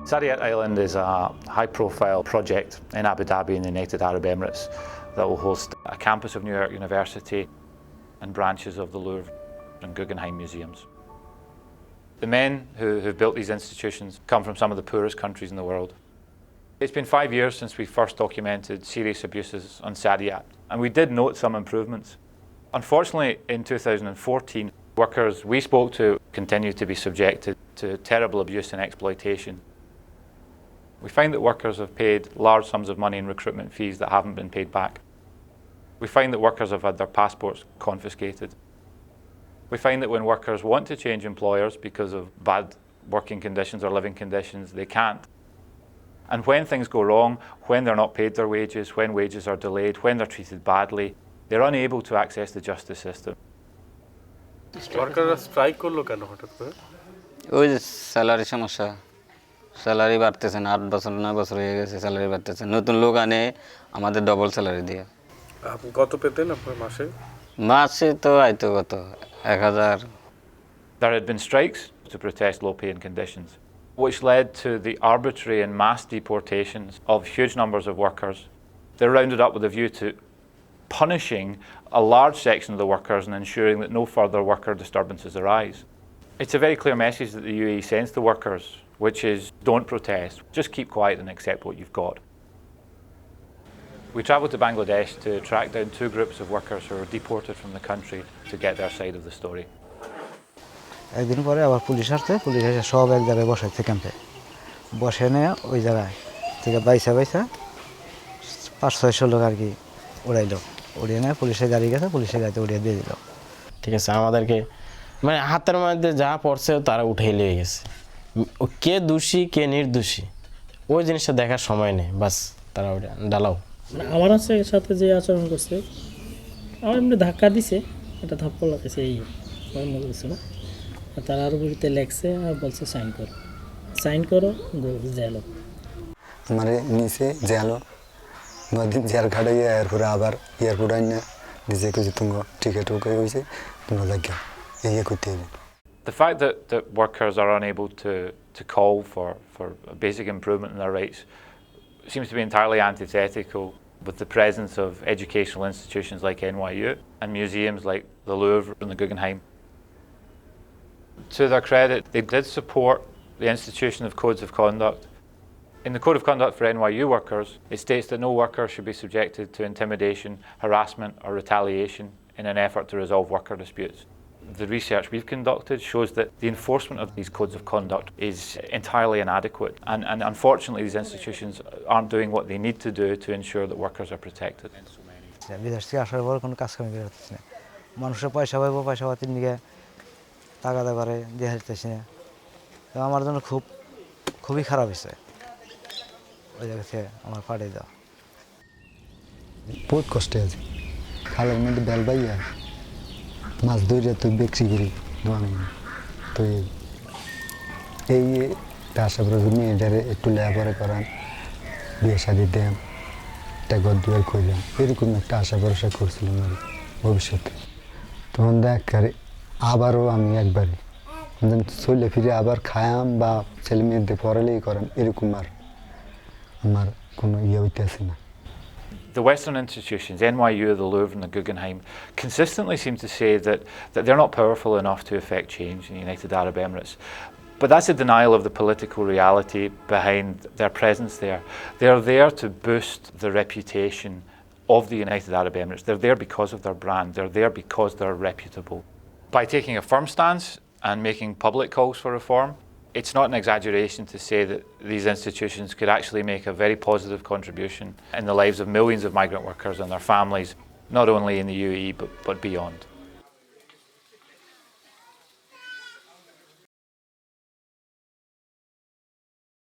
Saadiyat Island is a high-profile project in Abu Dhabi in the United Arab Emirates that will host a campus of New York University and branches of the Louvre and Guggenheim museums. The men who've built these institutions come from some of the poorest countries in the world. It's been 5 years since we first documented serious abuses on Saadiyat, and we did note some improvements. Unfortunately, in 2014, workers we spoke to continued to be subjected to terrible abuse and exploitation. We find that workers have paid large sums of money in recruitment fees that haven't been paid back. We find that workers have had their passports confiscated. We find that when workers want to change employers because of bad working conditions or living conditions, they can't. And when things go wrong, when they're not paid their wages, when wages are delayed, when they're treated badly, they're unable to access the justice system. Workers strike করলো কেন হঠাৎ করে? ওই যে salary সমস্যা, salary বাড়তেছে না, 8 বছর 9 বছর হয়ে গেছে স্যালারি বাড়তেছে, নতুন লোক আনে আমাদের ডবল স্যালারি দিয়ে। আপনি কত পেতেন আপনার মাসে? মাসে তো আইতো কত 1000। There had been strikes to protest low pay and conditions, which led to the arbitrary and mass deportations of huge numbers of workers. They're rounded up with a view to punishing a large section of the workers and ensuring that no further worker disturbances arise. It's a very clear message that the UAE sends to workers, which is don't protest, just keep quiet and accept what you've got. We travelled to Bangladesh to track down 2 groups of workers who were deported from the country to get their side of the story. একদিন পরে আবার police আসছে, police এসে সব এক জায়গায় বসাইছে ক্যাম্পে, বসে নিয়ে ওই জায়গায় থেকে বাইসা 500-600 লোক আর কি উড়াইলো, উড়িয়ে নিয়ে পুলিশের গাড়ি গেছে, পুলিশের গাড়িতে উড়িয়ে দিয়ে দিল। ঠিক আছে, আমাদেরকে মানে হাতের মধ্যে যা পড়ছে তারা উঠেই নিয়ে গেছে। কে দোষী কে নির্দোষী ওই জিনিসটা দেখার সময় নেই, বাস তারা ওটা ডালাও। মানে আমার সাথে যে আচরণ করছে, আমার এমনি ধাক্কা দিছে, একটা থাপ্পড় লাগছে, এই অন্য কিছু না। তারা আরও বইতে লেখছে আর বলছে সাইন করো জেলো। আমার নিচে জেলো 9 দিন জেল খাটে এরপরে আবার এয়ারপোর্ট আইনে নিজে কিছু তুমি টিকিট ওকে হয়েছে তুমি লাগে এই করতে হবে। The fact that workers are unable to call for a basic improvement in their rights seems to be entirely antithetical with the presence of educational institutions like NYU and museums like the Louvre and the Guggenheim. To their credit, they did support the institution of codes of conduct. In the Code of Conduct for NYU workers, it states that no worker should be subjected to intimidation, harassment or retaliation in an effort to resolve worker disputes. The research we've conducted shows that the enforcement of these codes of conduct is entirely inadequate, and unfortunately these institutions aren't doing what they need to do to ensure that workers are protected. বিদেশ থেকে আসার পর কোনো কাজ কামি করতেছে না, মানুষের পয়সা পাইব, পয়সা পাতির নিয়ে টাকাটা করে দিয়ে হারতেছে না। তো আমার জন্য খুবই খারাপ হয়েছে ওই জায়গা থেকে আমার পাঠিয়ে দেওয়া। বহুত কষ্টে আছে, খালের মধ্যে বেল বাইয়া মাছ ধরে তো বিক্রি করি দোকানে। তো এই আশা করি মেয়েটারে একটু লেখাপড়া করান, বিয়ে শাদি দেন, টাকা দুয়ার করলাম, এরকম একটা আশা ভরসা করছিলাম আর ভবিষ্যতে। তখন দেখ আবারও আমি একবারে চলে ফিরে আবার খায়াম বা ছেলে মেয়েদের পড়ালেই করাম, এরকম আর আমার কোনো হইতেছে না। The Western institutions, NYU, the Louvre and the Guggenheim, consistently seem to say that they're not powerful enough to effect change in the United Arab Emirates. But that's a denial of the political reality behind their presence there. They're there to boost the reputation of the United Arab Emirates. They're there because of their brand. They're there because they're reputable. By taking a firm stance and making public calls for reform, it's not an exaggeration to say that these institutions could actually make a very positive contribution in the lives of millions of migrant workers and their families, not only in the UAE but beyond.